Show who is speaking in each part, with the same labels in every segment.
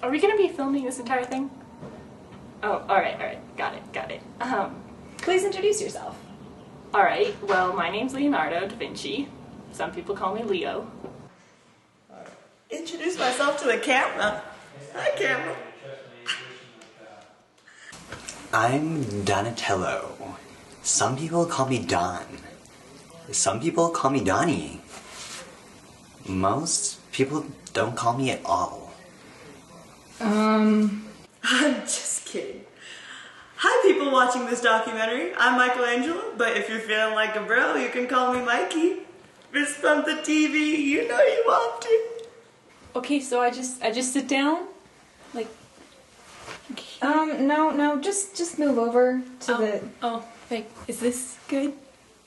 Speaker 1: Are we gonna be filming this entire thing? Oh, alright, got it.
Speaker 2: Please introduce yourself.
Speaker 1: Alright, well, my name's Leonardo da Vinci. Some people call me Leo.
Speaker 3: Introduce myself to the camera. Hi, camera.
Speaker 4: I'm Donatello. Some people call me Don. Some people call me Donnie. Most people don't call me at all.
Speaker 3: I'm just kidding. Hi, people watching this documentary. I'm Michelangelo, but if you're feeling like a bro, you can call me Mikey. Fist bump the TV, you know you want to.
Speaker 1: Okay, so I just sit down? Like...
Speaker 2: No, just move over to the...
Speaker 1: Oh, like, is this good?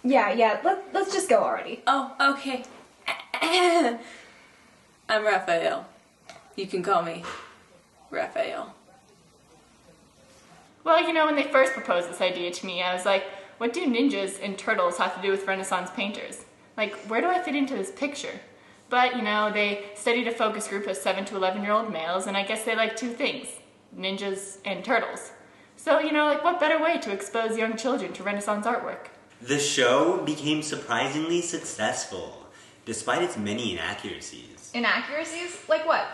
Speaker 2: Yeah, let's just go already.
Speaker 5: Oh, okay. I'm Raphael. You can call me Raphael.
Speaker 1: Well, you know, when they first proposed this idea to me, I was like, what do ninjas and turtles have to do with Renaissance painters? Like, where do I fit into this picture? But, you know, they studied a focus group of 7 to 11-year-old males, and I guess they like two things, ninjas and turtles. So, you know, like, what better way to expose young children to Renaissance artwork?
Speaker 6: The show became surprisingly successful, despite its many inaccuracies.
Speaker 2: Inaccuracies? Like what?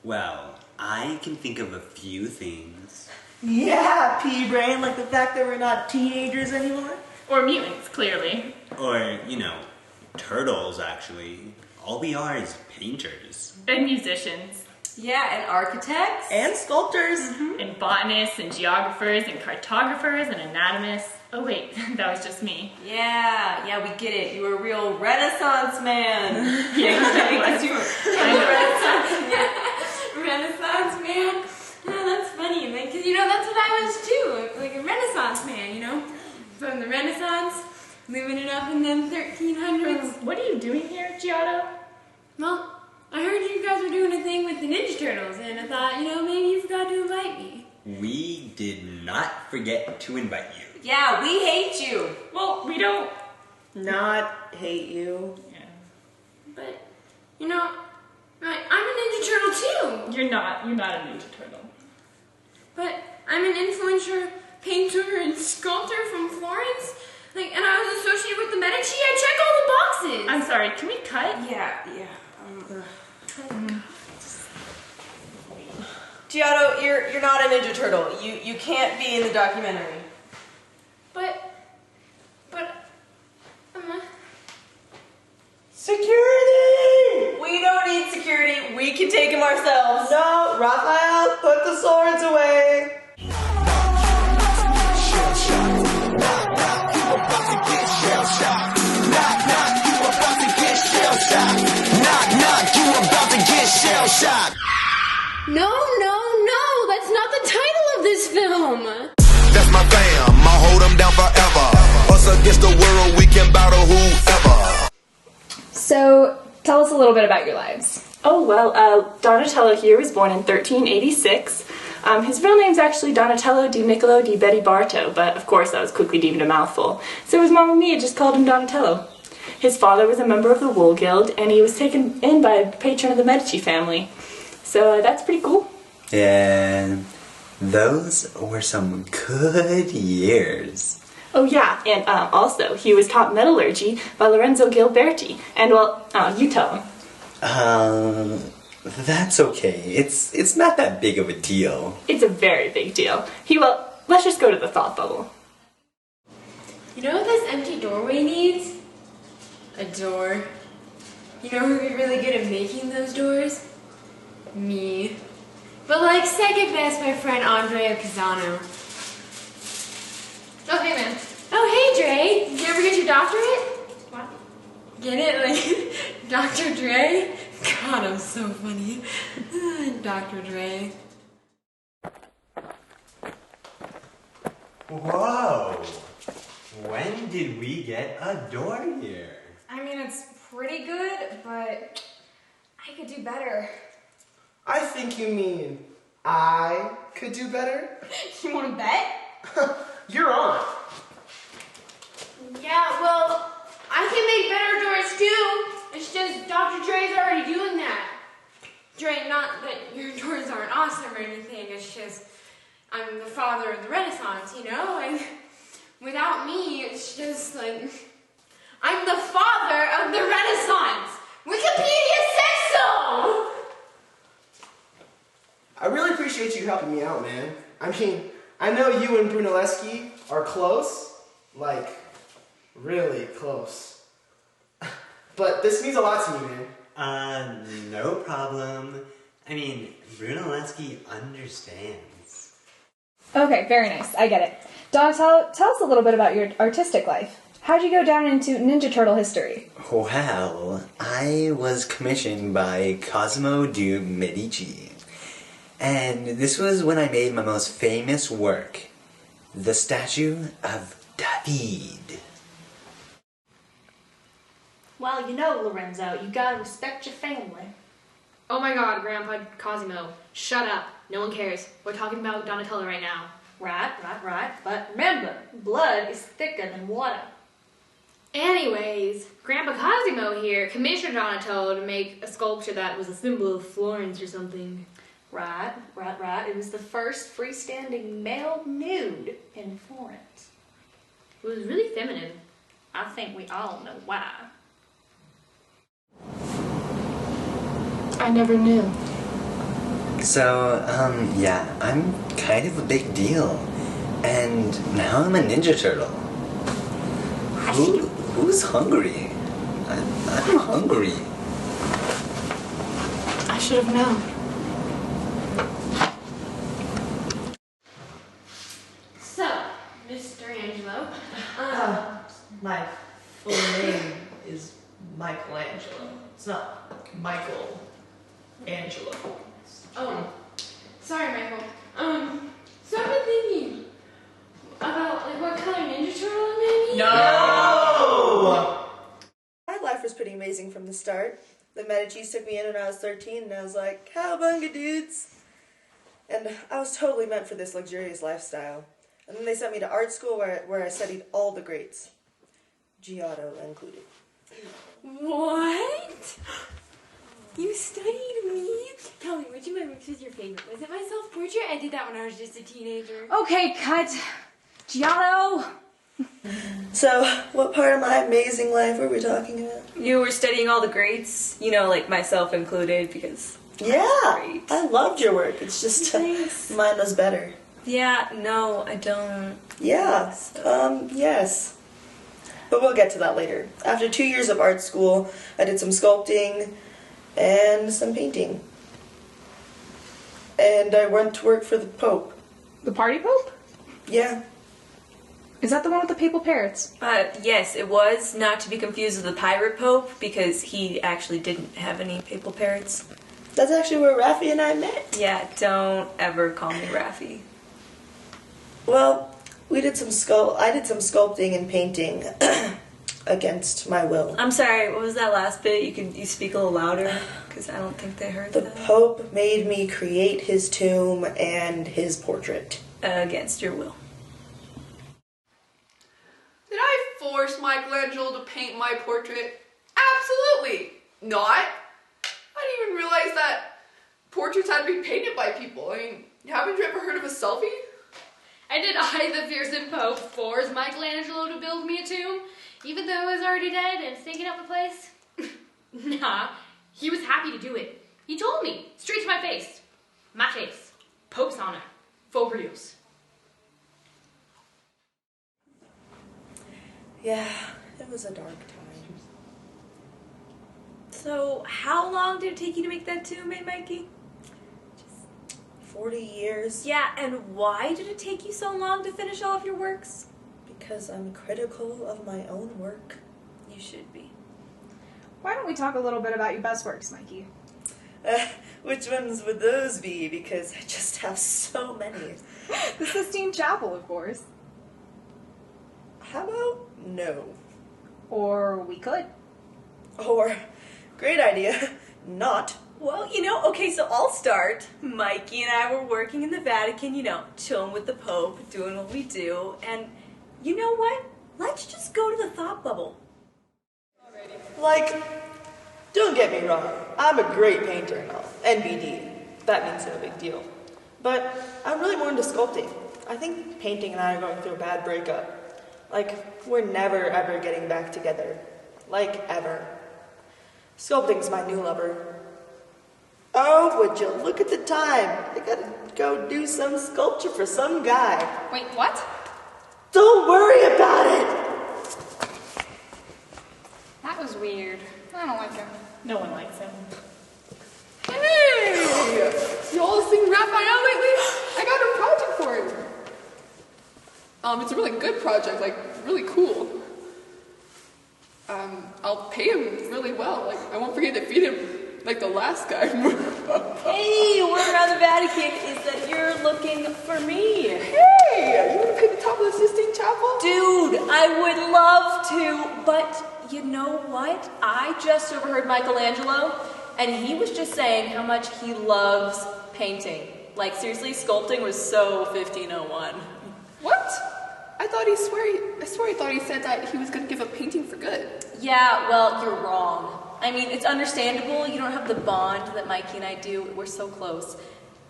Speaker 6: Well, I can think of a few things.
Speaker 3: Yeah, pea-brain, like the fact that we're not teenagers anymore.
Speaker 1: Or mutants, clearly.
Speaker 6: Or, you know, turtles, actually. All we are is painters.
Speaker 1: And musicians.
Speaker 5: Yeah, and architects.
Speaker 3: And sculptors.
Speaker 1: And botanists, and geographers, and cartographers, and anatomists. Oh wait, that was just me.
Speaker 5: Yeah, we get it. You were a real Renaissance man.
Speaker 1: Yeah,
Speaker 5: Because you were Renaissance man.
Speaker 7: Yeah, that's funny. Like, 'cause, you know, that's what I was too. Like a Renaissance man, you know? From the Renaissance, living it up in them 1300s.
Speaker 1: What are you doing here, Giotto?
Speaker 7: Well, I heard you guys were doing a thing with the Ninja Turtles, and I thought, you know, maybe you forgot to invite me.
Speaker 6: We did not forget to invite you.
Speaker 5: Yeah, we hate you.
Speaker 1: Well, we don't...
Speaker 3: Not hate you.
Speaker 1: Yeah.
Speaker 7: But, you know, I'm a Ninja Turtle too.
Speaker 1: You're not a Ninja Turtle.
Speaker 7: But I'm an influencer, painter, and sculptor from Florence. Like, and I was associated with the Medici. I check all the boxes.
Speaker 1: I'm sorry, can we cut?
Speaker 5: Yeah. Giotto, you're not a Ninja Turtle. You can't be in the documentary.
Speaker 7: But,
Speaker 3: Security!
Speaker 5: We don't need security. We can take him ourselves.
Speaker 3: No, Raphael, put the swords away.
Speaker 7: No, that's not the title of this film.
Speaker 8: That's my fam, I'll hold them down forever. Us against the world, we can battle whoever.
Speaker 2: So, tell us a little bit about your lives.
Speaker 1: Oh, well, Donatello here was born in 1386. His real name's actually Donatello di Niccolo di Betty Barto, but of course that was quickly deemed a mouthful. So his Mamma Mia just called him Donatello. His father was a member of the Wool Guild, and he was taken in by a patron of the Medici family. So that's pretty cool.
Speaker 4: And those were some good years.
Speaker 1: Oh yeah, and also he was taught metallurgy by Lorenzo Gilberti. And well, you tell him.
Speaker 4: That's okay. It's not that big of a deal.
Speaker 1: It's a very big deal. Let's just go to the thought bubble.
Speaker 7: You know what this empty doorway needs? A door. You know who'd be really good at making those doors? Me. But like second best, my friend Andrea Pisano. Oh, hey man. Oh, hey Dre. Did you ever get your doctorate? What? Get it? Like, Dr. Dre? God, I'm so funny. Dr. Dre.
Speaker 4: Whoa! When did we get a door here?
Speaker 2: I mean, it's pretty good, but I could do better.
Speaker 3: I think you mean I could do better?
Speaker 7: You wanna bet?
Speaker 3: You're on.
Speaker 7: Yeah, well, I can make better doors too. It's just Dr. Dre's already doing that. Dre, not that your doors aren't awesome or anything, it's just I'm the father of the Renaissance, you know? Like, without me, it's just like, I'm the father of the Renaissance! Wikipedia says so!
Speaker 9: I really appreciate you helping me out, man. I mean, I know you and Brunelleschi are close, like, really close. But this means a lot to me, man.
Speaker 6: No problem. I mean, Brunelleschi understands.
Speaker 10: Okay, very nice. I get it. Donatello, tell us a little bit about your artistic life. How'd you go down into Ninja Turtle history?
Speaker 4: Well, I was commissioned by Cosimo de' Medici. And this was when I made my most famous work, the statue of David.
Speaker 11: Well, you know, Lorenzo, you gotta respect your family.
Speaker 7: Oh my god, Grandpa Cosimo, shut up. No one cares. We're talking about Donatello right now.
Speaker 11: Right. But remember, blood is thicker than water.
Speaker 7: Anyways, Grandpa Cosimo here commissioned Donatello to make a sculpture that was a symbol of Florence or something.
Speaker 11: Right. It was the first freestanding male nude in Florence.
Speaker 7: It was really feminine.
Speaker 11: I think we all know why.
Speaker 1: I never knew.
Speaker 4: So, yeah, I'm kind of a big deal. And now I'm a Ninja Turtle. Who's hungry? I'm hungry.
Speaker 1: I should have known.
Speaker 7: So, Mr. Angelo,
Speaker 5: My full name is Michelangelo. It's not Michael Angelo.
Speaker 7: oh, sorry, Michael. So I've been thinking about, like, what color Ninja Turtle I'm gonna be.
Speaker 5: No!
Speaker 3: My life was pretty amazing from the start. The Medicis took me in when I was 13, and I was like, cowabunga, dudes! And I was totally meant for this luxurious lifestyle. And then they sent me to art school where I studied all the greats, Giotto included.
Speaker 7: What? You studied me? Tell me, which was your favorite? Was it my self-portrait? I did that when I was just a teenager.
Speaker 10: Okay, cut. Giotto!
Speaker 3: So, what part of my amazing life were we talking about?
Speaker 5: You were studying all the greats, you know, like myself included, because...
Speaker 3: Yeah,
Speaker 5: Great.
Speaker 3: I loved your work. It's just mine was better.
Speaker 5: Yeah, no, I don't...
Speaker 3: Yeah, yes. But we'll get to that later. After 2 years of art school, I did some sculpting and some painting. And I went to work for the Pope.
Speaker 10: The party pope?
Speaker 3: Yeah.
Speaker 10: Is that the one with the papal parrots?
Speaker 5: Yes, it was, not to be confused with the pirate pope, because he actually didn't have any papal parrots.
Speaker 3: That's actually where Raffi and I met.
Speaker 5: Yeah, don't ever call me Raffi.
Speaker 3: Well, I did some sculpting and painting against my will.
Speaker 5: I'm sorry, what was that last bit? You speak a little louder, because I don't think they heard
Speaker 3: The
Speaker 5: that.
Speaker 3: Pope made me create his tomb and his portrait.
Speaker 5: Against your will.
Speaker 12: Did I force Michelangelo to paint my portrait? Absolutely not. I didn't even realize that portraits had to be painted by people. I mean, haven't you ever heard of a selfie?
Speaker 7: And did I, the fearsome Pope, force Michelangelo to build me a tomb, even though I was already dead and stinking up the place? Nah, he was happy to do it. He told me, straight to my face. Mates, Pope's honor, Fobrios.
Speaker 3: Yeah, it was a dark time.
Speaker 5: So, how long did it take you to make that tomb, Mikey?
Speaker 3: 40 years.
Speaker 5: Yeah, and why did it take you so long to finish all of your works?
Speaker 3: Because I'm critical of my own work.
Speaker 5: You should be.
Speaker 10: Why don't we talk a little bit about your best works, Mikey?
Speaker 3: Which ones would those be? Because I just have so many.
Speaker 10: The Sistine Chapel, of course.
Speaker 3: How about no?
Speaker 10: Or we could.
Speaker 3: Or, great idea, not.
Speaker 5: Well, you know, okay, so I'll start. Mikey and I were working in the Vatican, you know, chilling with the Pope, doing what we do, and you know what? Let's just go to the thought bubble.
Speaker 3: Like, Don't get me wrong, I'm a great painter and all. NBD. That means no big deal. But I'm really more into sculpting. I think painting and I are going through a bad breakup. Like, we're never ever getting back together. Like, ever. Sculpting's my new lover. Oh, would you look at the time? I gotta go do some sculpture for some guy.
Speaker 2: Wait, what?
Speaker 3: Don't worry about it!
Speaker 2: That was weird. I don't like him.
Speaker 1: No one likes him.
Speaker 12: Hey! Y'all seen Raphael lately? I got a project for him. It's a really good project, like, really cool. I'll pay him really well. Like, I won't forget to feed him like the last guy.
Speaker 5: Hey, word around the Vatican is that you're looking for me.
Speaker 12: Hey, you want to paint the top of the Sistine Chapel?
Speaker 5: Dude, I would love to, but you know what? I just overheard Michelangelo, and he was just saying how much he loves painting. Like, seriously, sculpting was so 1501.
Speaker 12: What? I swear he thought he said that he was going to give up painting for good.
Speaker 5: Yeah, well, you're wrong. I mean, it's understandable. You don't have the bond that Mikey and I do. We're so close.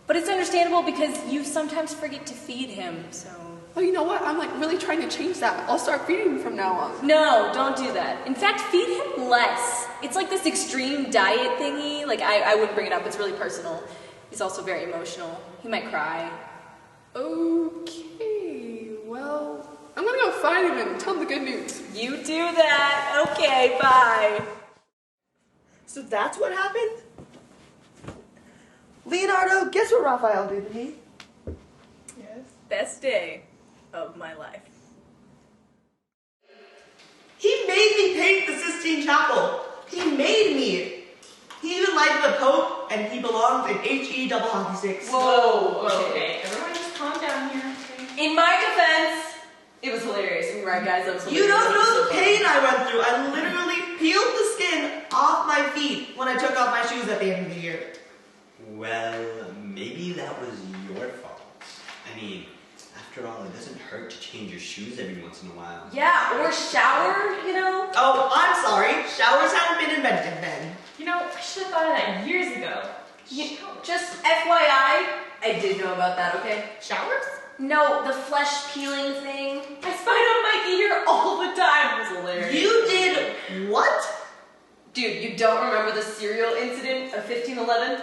Speaker 5: But it's understandable because you sometimes forget to feed him, so...
Speaker 12: Oh, you know what? I'm like really trying to change that. I'll start feeding him from now on.
Speaker 5: No, don't do that. In fact, feed him less. It's like this extreme diet thingy. Like, I wouldn't bring it up. It's really personal. He's also very emotional. He might cry.
Speaker 12: Okay, well, I'm gonna go find him and tell him the good news.
Speaker 5: You do that. Okay, bye.
Speaker 3: So that's what happened? Leonardo, guess what Raphael did to me?
Speaker 5: Yes. Best day of my life.
Speaker 3: He made me paint the Sistine Chapel. He made me. He even liked the Pope, and he belongs in HE double hockey sticks.
Speaker 1: Whoa, okay. Everyone just calm down here.
Speaker 5: In my defense, it was hilarious. You're right, guys. That was hilarious.
Speaker 3: You don't know the pain I went through. I literally peeled the skin off my feet when I took off my shoes at the end of the year.
Speaker 6: Well, maybe that was your fault. I mean, after all, it doesn't hurt to change your shoes every once in a while.
Speaker 5: Yeah, or shower, you know?
Speaker 3: Oh, I'm sorry. Showers hadn't been invented then.
Speaker 1: You know, I should have thought of that years ago.
Speaker 5: Just FYI, I did know about that, okay?
Speaker 1: Showers?
Speaker 5: No, the flesh peeling thing. I spied on Mikey here all the time. It was hilarious.
Speaker 3: You did what?
Speaker 5: Dude, you don't remember the cereal incident of 1511?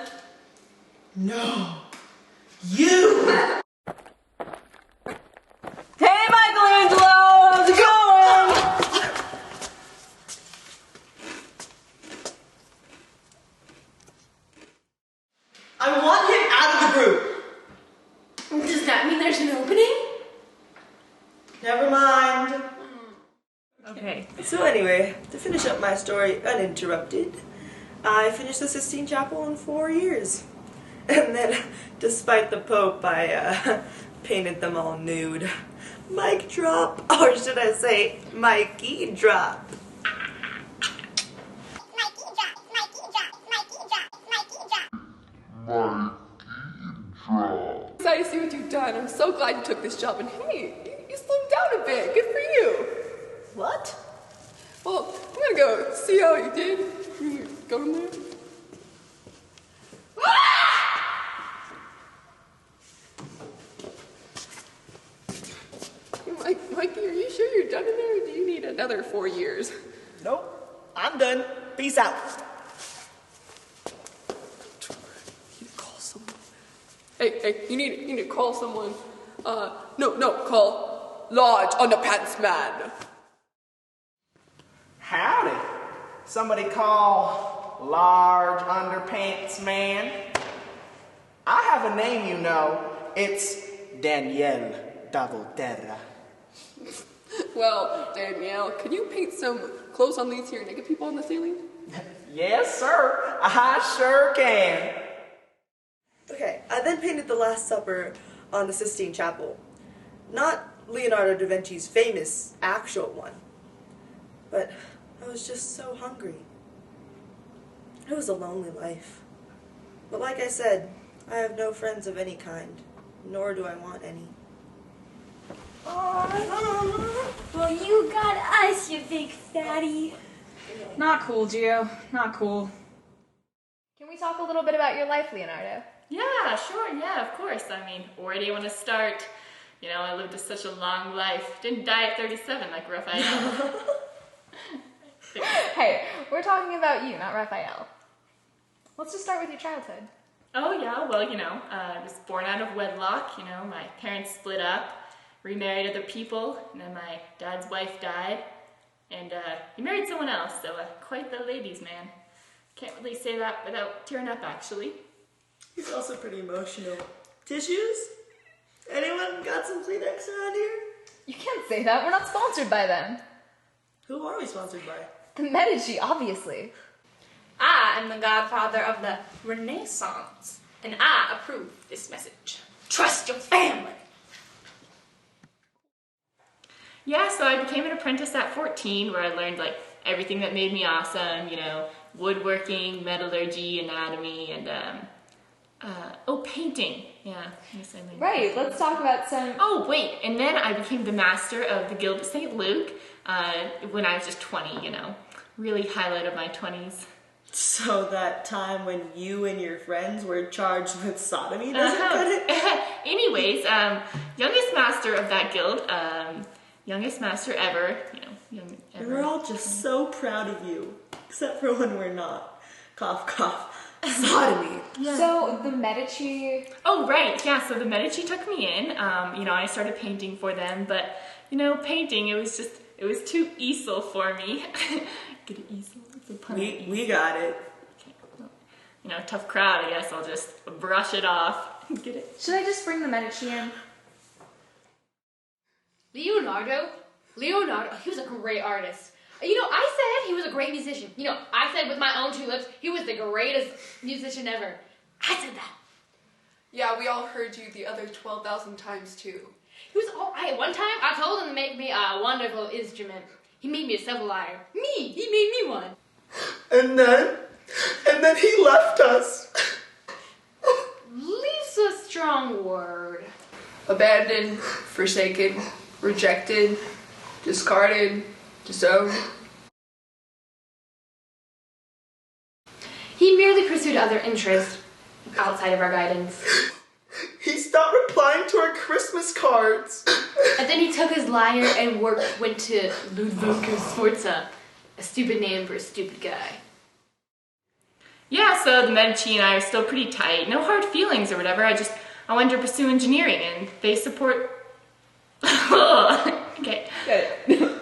Speaker 3: No. You!
Speaker 5: Hey, Michelangelo! How's it going?
Speaker 3: I want him out of the group.
Speaker 7: Does that mean there's an opening?
Speaker 3: Never mind.
Speaker 1: Okay.
Speaker 3: So anyway, to finish up my story uninterrupted, I finished the Sistine Chapel in 4 years. And then, despite the Pope, I painted them all nude. Mic drop, or should I say, Mikey drop.
Speaker 12: Excited to see what you've done. I'm so glad you took this job. And hey, you slimmed down a bit. Good for you.
Speaker 3: What?
Speaker 12: Well, I'm gonna go see how you did. You gonna go in there? Mikey, are you sure you're done in there, or do you need another 4 years?
Speaker 3: Nope, I'm done. Peace out.
Speaker 12: Hey, you need to call someone. Call Large Underpants Man.
Speaker 9: Howdy. Somebody call Large Underpants Man? I have a name, you know. It's Danielle Davolterra.
Speaker 12: Well, Danielle, can you paint some clothes on these here naked people on the ceiling?
Speaker 9: Yes, sir. I sure can.
Speaker 3: Okay, I then painted the Last Supper on the Sistine Chapel. Not Leonardo da Vinci's famous actual one, but I was just so hungry. It was a lonely life. But like I said, I have no friends of any kind, nor do I want any.
Speaker 7: Well, you got us, you big fatty.
Speaker 10: Not cool, Gio. Not cool. Can we talk a little bit about your life, Leonardo?
Speaker 1: Yeah, sure, yeah, of course. I mean, where do you want to start? You know, I lived such a long life. Didn't die at 37 like Raphael.
Speaker 10: Hey, we're talking about you, not Raphael. Let's just start with your childhood.
Speaker 1: Oh yeah, well, you know, I was born out of wedlock. You know, my parents split up, remarried other people, and then my dad's wife died, and he married someone else, so quite the ladies' man. Can't really say that without tearing up, actually.
Speaker 3: He's also pretty emotional. Tissues? Anyone got some Kleenex around here?
Speaker 10: You can't say that. We're not sponsored by them.
Speaker 3: Who are we sponsored by?
Speaker 10: The Medici, obviously.
Speaker 11: I am the godfather of the Renaissance, and I approve this message. Trust your family.
Speaker 1: Yeah, so I became an apprentice at 14, where I learned like everything that made me awesome, you know, woodworking, metallurgy, anatomy, and painting. Yeah, yes, I learned.
Speaker 10: Right, let's talk about some...
Speaker 1: Oh, wait, and then I became the master of the Guild of St. Luke when I was just 20, you know. Really highlight of my 20s.
Speaker 3: So that time when you and your friends were charged with sodomy doesn't cut it?
Speaker 1: Anyways, youngest master of that guild, youngest master ever, you know, young ever.
Speaker 3: We're all just so proud of you, except for when we're not. Cough, cough. Sodomy.
Speaker 10: Yeah. So the Medici...
Speaker 1: Oh, right, yeah, so the Medici took me in. You know, I started painting for them, but, you know, painting, it was too easel for me. Get an easel? It's a pun.
Speaker 3: We got it.
Speaker 1: Okay. Well, you know, tough crowd, I guess I'll just brush it off. Get it?
Speaker 10: Should I just bring the Medici in?
Speaker 7: Leonardo, he was a great artist. You know, I said he was a great musician. You know, I said with my own two lips, he was the greatest musician ever. I said that.
Speaker 12: Yeah, we all heard you the other 12,000 times too.
Speaker 7: He was alright. One time, I told him to make me a wonderful instrument. He made me a civil lyre. He made me one.
Speaker 9: And then he left us.
Speaker 7: Leave's a strong word.
Speaker 12: Abandoned, forsaken, rejected, discarded, disowned.
Speaker 7: He merely pursued other interests outside of our guidance.
Speaker 9: He stopped replying to our Christmas cards.
Speaker 7: And then he took his lyre and went to Ludwig Sforza, a stupid name for a stupid guy.
Speaker 1: Yeah, so the Medici and I are still pretty tight. No hard feelings or whatever. I wanted to pursue engineering, and they support... Okay.
Speaker 10: Good.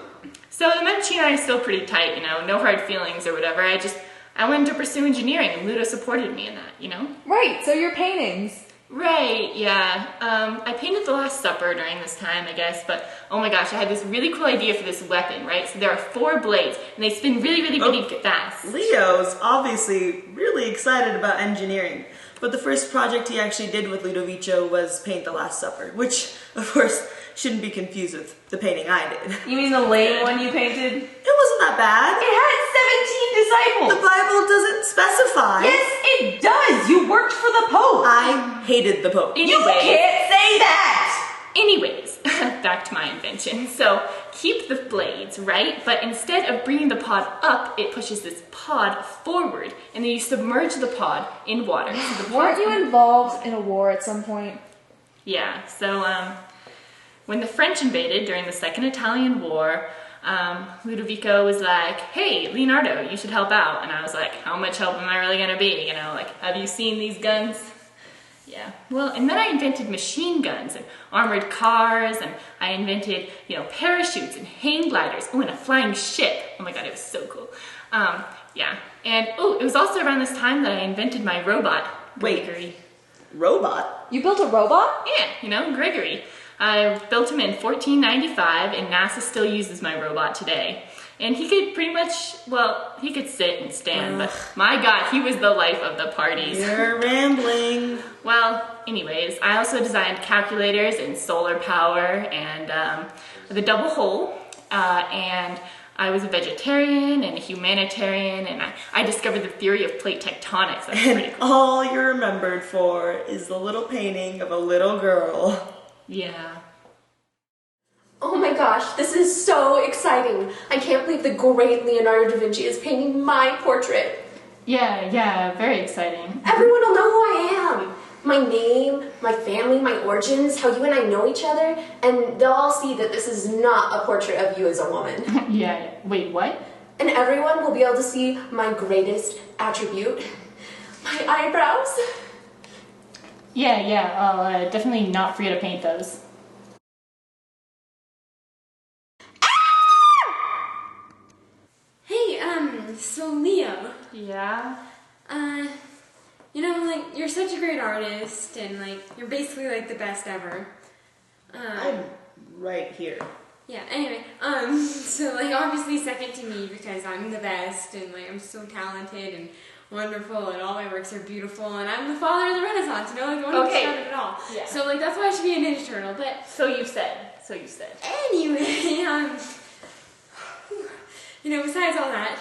Speaker 1: So the Medici and I are still pretty tight, you know, no hard feelings or whatever. I wanted to pursue engineering, and Ludo supported me in that, you know?
Speaker 10: Right, so your paintings.
Speaker 1: Right, yeah. I painted The Last Supper during this time, I guess, but oh my gosh, I had this really cool idea for this weapon, right? So there are 4 blades, and they spin really, really, really fast.
Speaker 3: Leo's obviously really excited about engineering, but the first project he actually did with Ludovico was paint The Last Supper, which, of course, shouldn't be confused with the painting I did.
Speaker 10: You mean the lame one you painted?
Speaker 3: It wasn't that bad.
Speaker 10: It had 17 disciples.
Speaker 3: The Bible doesn't specify.
Speaker 10: Yes, it does. You worked for the Pope.
Speaker 3: I hated the Pope.
Speaker 10: You can't say that.
Speaker 1: Anyways, back to my invention. So keep the blades, right? But instead of bringing the pod up, it pushes this pod forward, and then you submerge the pod in water. So the
Speaker 10: Weren't you involved in a war at some point?
Speaker 1: Yeah, so when the French invaded during the Second Italian War, Ludovico was like, hey, Leonardo, you should help out. And I was like, how much help am I really gonna be? You know, like, have you seen these guns? Yeah, well, and then I invented machine guns and armored cars, and I invented, you know, parachutes and hang gliders. Oh, and a flying ship. Oh my God, it was so cool. Yeah, and it was also around this time that I invented my robot, Gregory.
Speaker 3: Robot?
Speaker 10: You built a robot?
Speaker 1: Yeah, you know, Gregory. I built him in 1495, and NASA still uses my robot today. And he could pretty much, well, he could sit and stand, but my God, he was the life of the parties.
Speaker 3: You're rambling.
Speaker 1: Well, anyways, I also designed calculators and solar power and the double hole, and I was a vegetarian and a humanitarian, and I discovered the theory of plate tectonics. That's pretty cool.
Speaker 3: All you're remembered for is the little painting of a little girl.
Speaker 1: Yeah.
Speaker 13: Oh my gosh, this is so exciting. I can't believe the great Leonardo da Vinci is painting my portrait.
Speaker 1: Yeah, very exciting.
Speaker 13: Everyone will know who I am. My name, my family, my origins, how you and I know each other, and they'll all see that this is not a portrait of you as a woman.
Speaker 1: Yeah, wait, what?
Speaker 13: And everyone will be able to see my greatest attribute, my eyebrows.
Speaker 1: Yeah, I'll definitely not forget to paint those.
Speaker 7: Hey, so Leo.
Speaker 1: Yeah?
Speaker 7: You know, like, you're such a great artist, and, like, you're basically, like, the best ever.
Speaker 3: I'm right here.
Speaker 7: Yeah, anyway, so, like, obviously second to me because I'm the best, and, like, I'm so talented and wonderful, and all my works are beautiful, and I'm the father of the Renaissance, you know, like, the one who started it all.
Speaker 1: Yeah.
Speaker 7: So, like, that's why I should be a Ninja Turtle, but...
Speaker 1: So you've said.
Speaker 7: Anyway, you know, besides all that,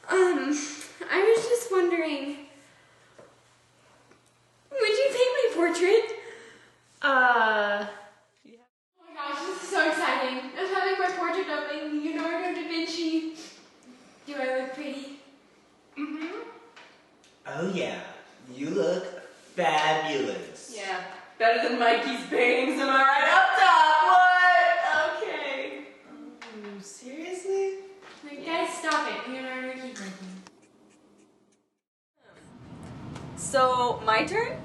Speaker 7: I was just wondering, would you paint my portrait? Oh my gosh, this is so exciting. I'm having my portrait done by Leonardo da Vinci. Do I look pretty?
Speaker 1: Mm-hmm.
Speaker 6: Oh yeah, you look fabulous.
Speaker 5: Yeah, better than Mikey's paintings, am I right up top? What? Okay.
Speaker 6: Seriously?
Speaker 7: Like, guys, stop it. Leonardo, keep working.
Speaker 5: So, my turn?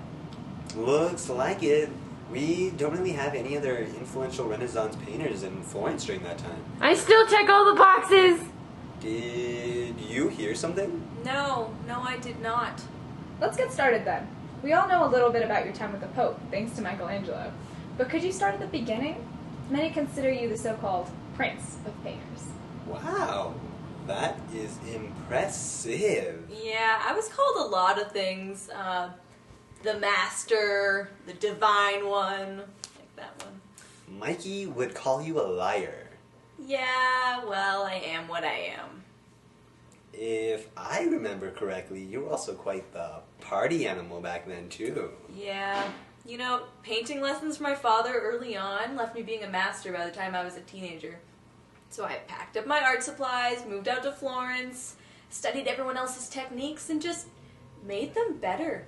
Speaker 4: Looks like it. We don't really have any other influential Renaissance painters in Florence during that time.
Speaker 7: I still check all the boxes.
Speaker 4: Did you hear something?
Speaker 5: No, I did not.
Speaker 10: Let's get started then. We all know a little bit about your time with the Pope, thanks to Michelangelo. But could you start at the beginning? Many consider you the so-called Prince of Painters.
Speaker 4: Wow, that is impressive.
Speaker 5: Yeah, I was called a lot of things. The Master, the Divine One, like that one.
Speaker 4: Mikey would call you a liar.
Speaker 5: Yeah, well, I am what I am.
Speaker 4: If I remember correctly, you were also quite the party animal back then, too.
Speaker 5: Yeah, you know, painting lessons from my father early on left me being a master by the time I was a teenager. So I packed up my art supplies, moved out to Florence, studied everyone else's techniques, and just made them better.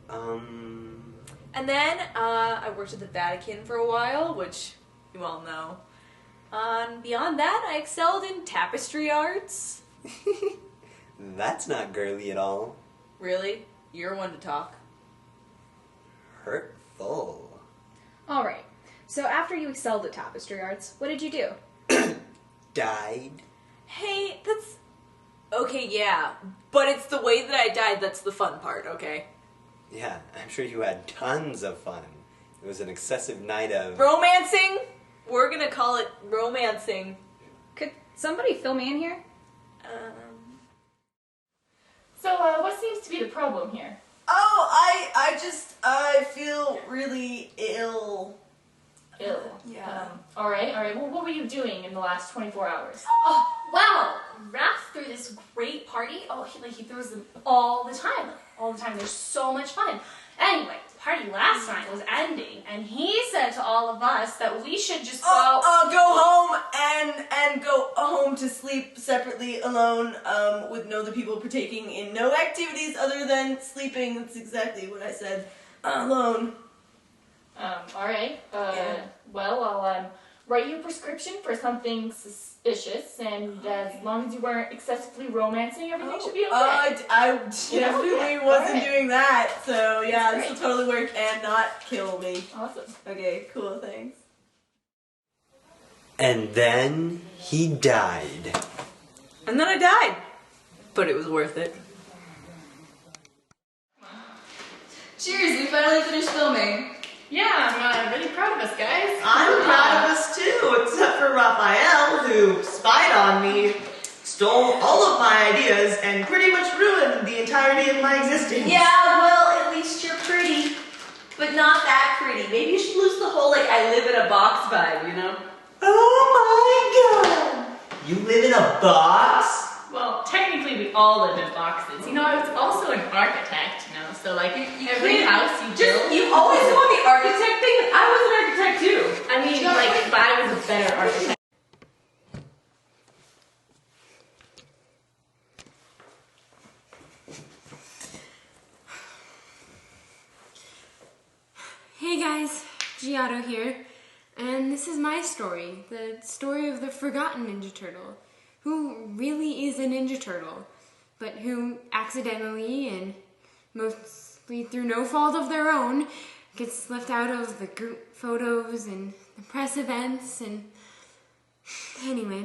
Speaker 5: And then I worked at the Vatican for a while, which you all know. Beyond that, I excelled in tapestry arts.
Speaker 4: That's not girly at all.
Speaker 5: Really? You're one to talk.
Speaker 4: Hurtful.
Speaker 10: Alright, so after you excelled at tapestry arts, what did you do?
Speaker 4: Died.
Speaker 5: Hey, that's... Okay, yeah, but it's the way that I died that's the fun part, okay?
Speaker 4: Yeah, I'm sure you had tons of fun. It was an excessive night of...
Speaker 5: Romancing? We're gonna call it romancing.
Speaker 10: Could somebody fill me in here?
Speaker 1: So, what seems to be the problem here?
Speaker 5: Oh, I feel really ill.
Speaker 1: Ill.
Speaker 5: Yeah.
Speaker 1: Alright. Well, what were you doing in the last 24 hours?
Speaker 11: Oh, wow. Raph threw this great party. Oh, he throws them all the time. They're so much fun. Anyway, the party last night was ending, and he said to all of us that we should just go...
Speaker 5: Go home and go home to sleep separately, alone, with no other people partaking in no activities other than sleeping. That's exactly what I said. Alone.
Speaker 1: Alright.
Speaker 5: Yeah.
Speaker 1: Well, I'll write you a prescription for something suspicious, and as long as you weren't excessively romancing, everything should be okay.
Speaker 5: I definitely wasn't doing that, so yeah,
Speaker 1: That's
Speaker 5: this will totally work and not kill me.
Speaker 1: Awesome.
Speaker 5: Okay, cool, thanks.
Speaker 4: And then he died.
Speaker 5: And then I died. But it was worth it.
Speaker 2: Cheers, we finally finished filming.
Speaker 1: Yeah, I'm really proud of us, guys.
Speaker 3: I'm proud of us too, except for Raphael, who spied on me, stole all of my ideas, and pretty much ruined the entirety of my existence.
Speaker 5: Yeah, well, at least you're pretty. But not that pretty. Maybe you should lose the whole, like, I live in a box vibe, you know?
Speaker 3: Oh my god!
Speaker 6: You live in a box?
Speaker 1: Well, technically we all live in boxes. You know, I was also an architect, you know, so like every house you build...
Speaker 5: You always want the architect thing? I was an architect too.
Speaker 1: I mean, like, if I was a better Arthur.
Speaker 7: Hey guys, Giotto here, and this is my story, the story of the forgotten Ninja Turtle, who really is a Ninja Turtle, but who accidentally and mostly through no fault of their own gets left out of the group photos and the press events. And anyway,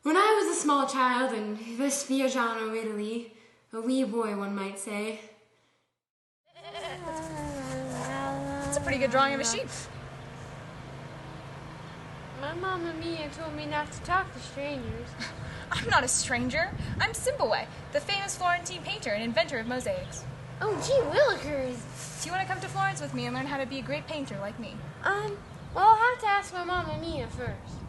Speaker 7: when I was a small child in Vespiano, Italy, a wee boy one might say.
Speaker 10: It's a pretty good drawing of a sheep.
Speaker 7: My Mamma Mia told me not to talk to strangers.
Speaker 10: I'm not a stranger. I'm Simpleway, the famous Florentine painter and inventor of mosaics.
Speaker 7: Oh, gee willikers.
Speaker 10: Do you want to come to Florence with me and learn how to be a great painter like me?
Speaker 7: Well, I'll have to ask my Mamma Mia first.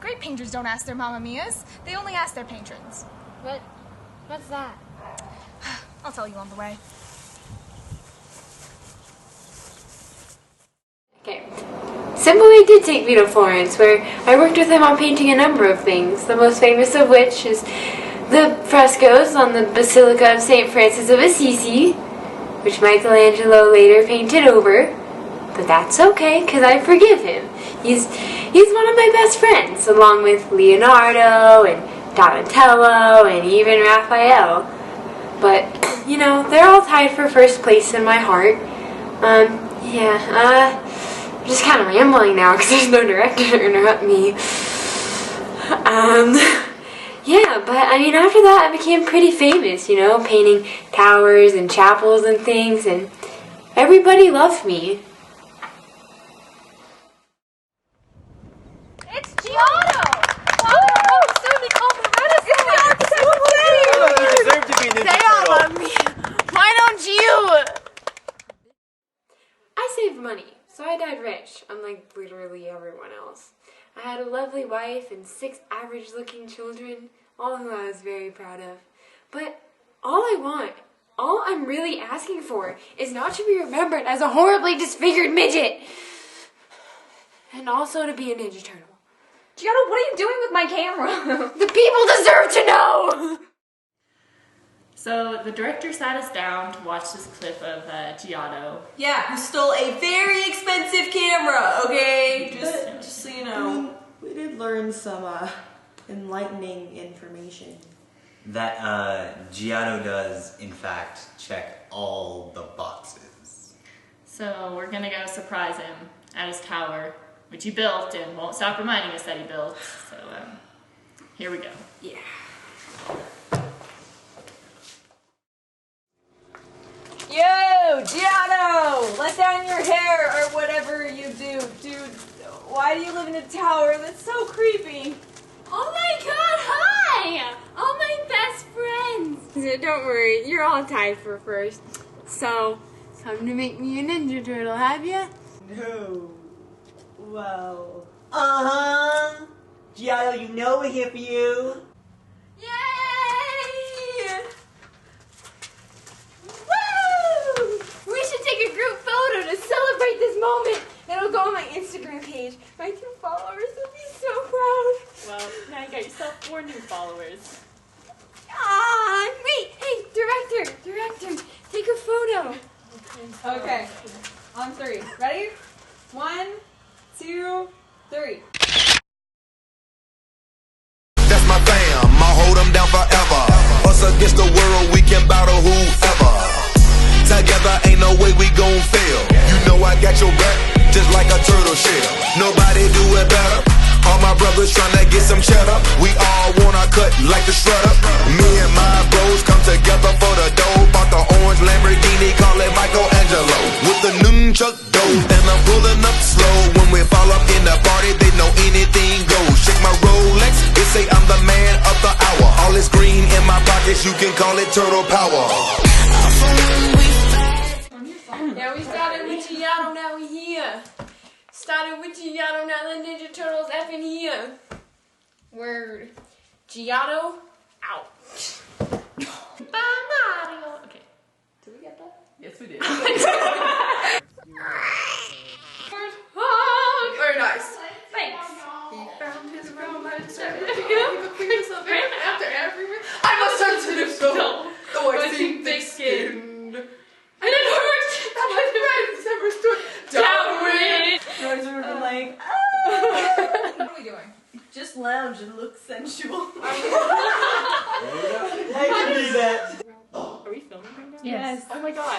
Speaker 10: Great painters don't ask their Mamma Mias. They only ask their patrons.
Speaker 7: What's that?
Speaker 10: I'll tell you on the way.
Speaker 7: Okay. Simpleway did take me to Florence, where I worked with him on painting a number of things, the most famous of which is the frescoes on the Basilica of St. Francis of Assisi, which Michelangelo later painted over. But that's okay, because I forgive him. He's one of my best friends, along with Leonardo and Donatello and even Raphael. But, you know, they're all tied for first place in my heart. I'm just kind of rambling now because there's no director to interrupt me. Yeah, but I mean, after that I became pretty famous, you know, painting towers and chapels and things, and everybody loved me.
Speaker 10: It's Giotto! Oh, so many compliments! It's the architect!
Speaker 3: You deserve to be a Ninja Turtle.
Speaker 10: Love me. Why don't you?
Speaker 7: I saved money, so I died rich, unlike literally everyone else. I had a lovely wife and 6 average-looking children, all who I was very proud of. But all I'm really asking for is not to be remembered as a horribly disfigured midget, and also to be a Ninja Turtle.
Speaker 10: Giotto, what are you doing with my camera?
Speaker 7: The people deserve to know!
Speaker 1: So the director sat us down to watch this clip of Giotto.
Speaker 5: Yeah, who stole a very expensive camera, okay? Just so you know.
Speaker 3: I mean, we did learn some enlightening information.
Speaker 4: That Giotto does, in fact, check all the boxes.
Speaker 1: So we're gonna go surprise him at his tower, which he built and won't stop reminding us that he built. So here we go.
Speaker 7: Yeah.
Speaker 5: Yo, Giotto! Let down your hair or whatever you do. Dude, why do you live in a tower? That's so creepy.
Speaker 7: Oh my god, hi! All my best friends! Don't worry, you're all tied for first. So, time to make me a Ninja Turtle, have ya?
Speaker 3: No. Well.
Speaker 14: Uh-huh. Giotto, you know we're here for you.
Speaker 7: Yay! Woo! We should take a group photo to celebrate this moment. It'll go on my Instagram page. My 2 followers will be so proud.
Speaker 1: Well, now you got yourself 4 new followers.
Speaker 7: Ah, wait, hey, director, take a photo.
Speaker 10: Okay, on 3. Ready? 1, 2, 3.
Speaker 8: That's my fam, I'll hold them down forever. Us against the world, we can battle whoever. Together ain't no way we gon' fail. You know I got your back, just like a turtle shell. Nobody do it better. All my brothers tryna get some cheddar. We all wanna cut like the shredder. Me and my bros come together for the dough. Bought the orange Lamborghini, call it Michelangelo. With the nunchuck dough, and I'm pulling up slow. When we fall up in the party, they know anything goes. Shake my Rolex, they say I'm the man of the hour. All this green in my pockets, you can call it turtle power.
Speaker 7: Yeah, we started with Giotto, now we here. Started with Giotto, now the Ninja Turtles effing here. Word. Giotto, out.
Speaker 1: Bye, Mario. Okay. Did we get that? Yes, we did.
Speaker 12: Very nice.
Speaker 1: Thanks.
Speaker 15: lounge and look sensual.
Speaker 14: I can do that.
Speaker 1: Are we filming right now?
Speaker 10: Yes.
Speaker 1: Oh my god.